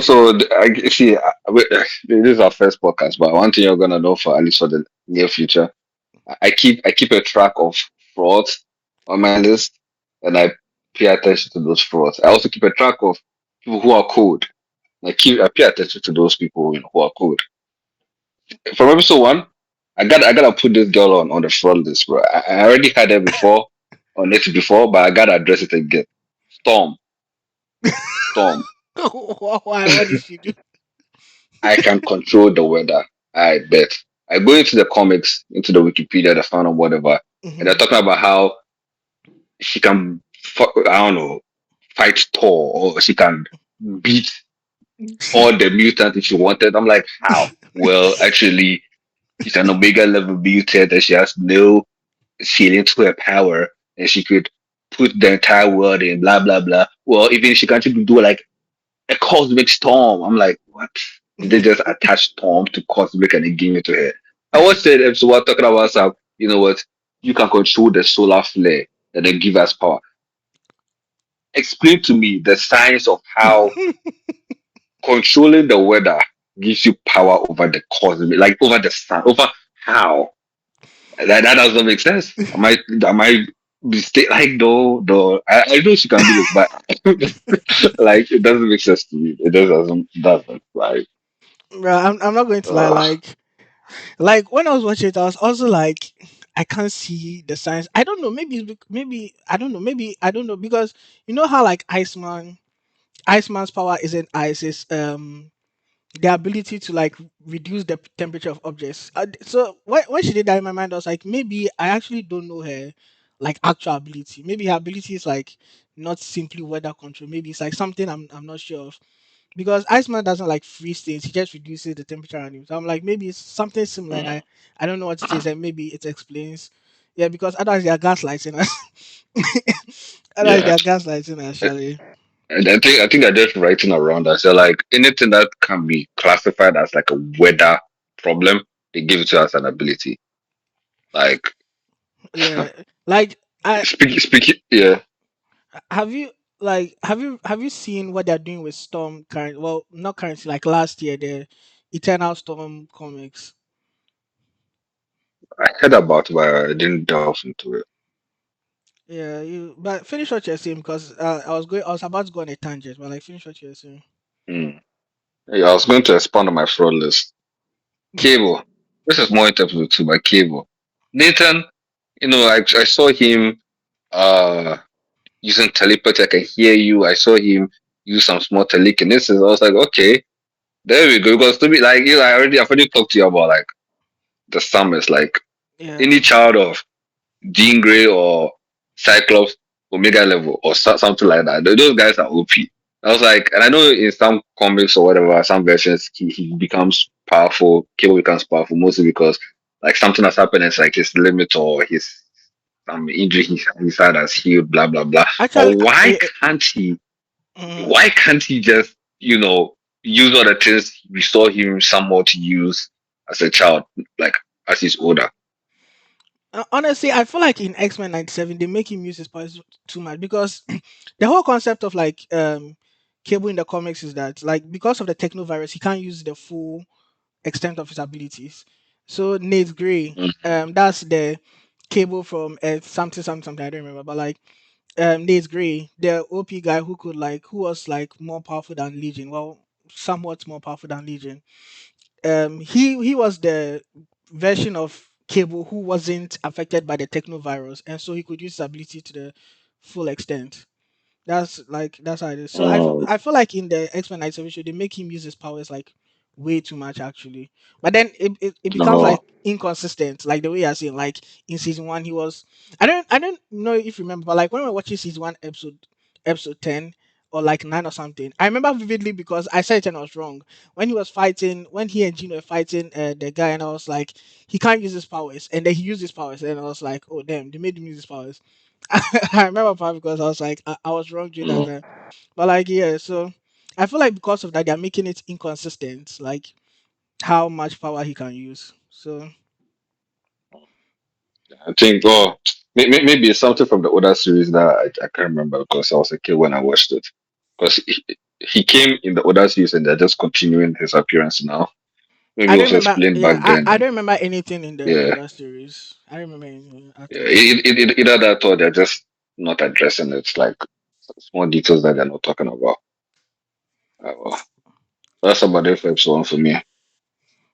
Also, I see. This is our first podcast, but one thing you're gonna know for at least for the near future, I keep a track of frauds on my list, and I pay attention to those frauds. I also keep a track of people who are cold. I pay attention to those people who are cold. From episode one, I gotta put this girl on the front list, bro. I already had her before on it before, but I gotta address it again. Storm, Storm. Why? What did she do? I can control the weather. I bet. I go into the comics, into the Wikipedia, the fan or whatever, and they're Hmm. talking about how she can, I don't know, fight Thor, or she can beat all the mutants if she wanted. I'm like, how? Well, actually, she's an Omega level mutant, and she has no ceiling to her power, and she could put the entire world in blah blah blah. Well, even if she can actually do like a cosmic storm. I'm like, what? Did they just attach storm to cosmic and they give it to her? I watched it episode one talking about some, you know what? You can control the solar flare and then give us power. Explain to me the science of how controlling the weather gives you power over the cosmic, like over the sun, over how? That doesn't make sense. Am I mistake? Like no. I know she can do this, but like it doesn't make sense to me. It doesn't like. Bro, I'm not going to lie. Uh, Like when I was watching it, I was also like, I can't see the signs. I don't know. Maybe maybe I don't know. Maybe I don't know because you know how like Iceman's power isn't ice. It's the ability to like reduce the temperature of objects. So when she did that in my mind, I was like, maybe I actually don't know her like actual ability. Maybe her ability is like not simply weather control. Maybe it's like something I'm not sure of because Iceman doesn't like freeze things. He just reduces the temperature around him. So I'm like, maybe it's something similar, and I don't know what it is, and maybe it explains. Yeah, because otherwise they are gaslighting us. Otherwise they yeah. are gaslighting us, Charlie. And I think they're just writing around us. So like anything that can be classified as like a weather problem, they give it to us an ability. Like Yeah, like I yeah. have you have you seen what they're doing with Storm current? Well, not currently, like last year, the Eternal Storm comics. I heard about it, but I didn't delve into it. Yeah, you but finish what you're saying because I was about to go on a tangent, but like finish what you're saying. Hmm. Yeah, I was going to expand on my fraud list. Cable. This is more interview too, but Cable. Nathan, I saw him uh using telepathy. I can hear you. I saw him use some small telekinesis. I was like, okay, there we go. Because to me, like I've already talked to you about like the summers, like Yeah. any child of Jean Grey or Cyclops Omega level or something like that. Those guys are OP. I was like, and I know in some comics or whatever, some versions he becomes powerful. Cable becomes powerful mostly because like something has happened. It's like his limit or his some injury he's had has healed. Blah blah blah. But Actually, can't he? mhm. Why can't he just use all the things we saw him somewhat use as a child, like as he's older? Honestly, I feel like in X Men '97 they make him use his powers too much because the whole concept of like Cable in the comics is that like because of the technovirus he can't use the full extent of his abilities. So Nate Gray, that's the Cable from something something something I don't remember, but like Nate Gray, the OP guy who was like more powerful than Legion, well, somewhat more powerful than Legion. He was the version of Cable who wasn't affected by the technovirus, and so he could use his ability to the full extent. That's how it is. So Mm, I feel like in the X Men Night show they make him use his powers like way too much actually. But then it becomes no. like inconsistent, like the way you're saying. Like in season one, he was I don't know if you remember, but like when we were watching season one episode 10 or like 9 or something, I remember vividly because I said it and I was wrong. When he and Gino were fighting the guy, and I was like, he can't use his powers, and then he used his powers, and I was like, oh damn, they made him use his powers. I remember part because I was like, I was wrong during that Mm. time. But like, yeah, so I feel like because of that, they're making it inconsistent, like how much power he can use. So I think, maybe it's something from the older series that I can't remember because I was a kid when I watched it. Because he came in the other series and they're just continuing his appearance now. Maybe I it don't was remember. explained Yeah, back then. I And don't remember anything in the yeah, other series. I don't remember anything at yeah. all. Either that or they're just not addressing it. It's like small details that they're not talking about. Well, that's about it for episode 1 for me.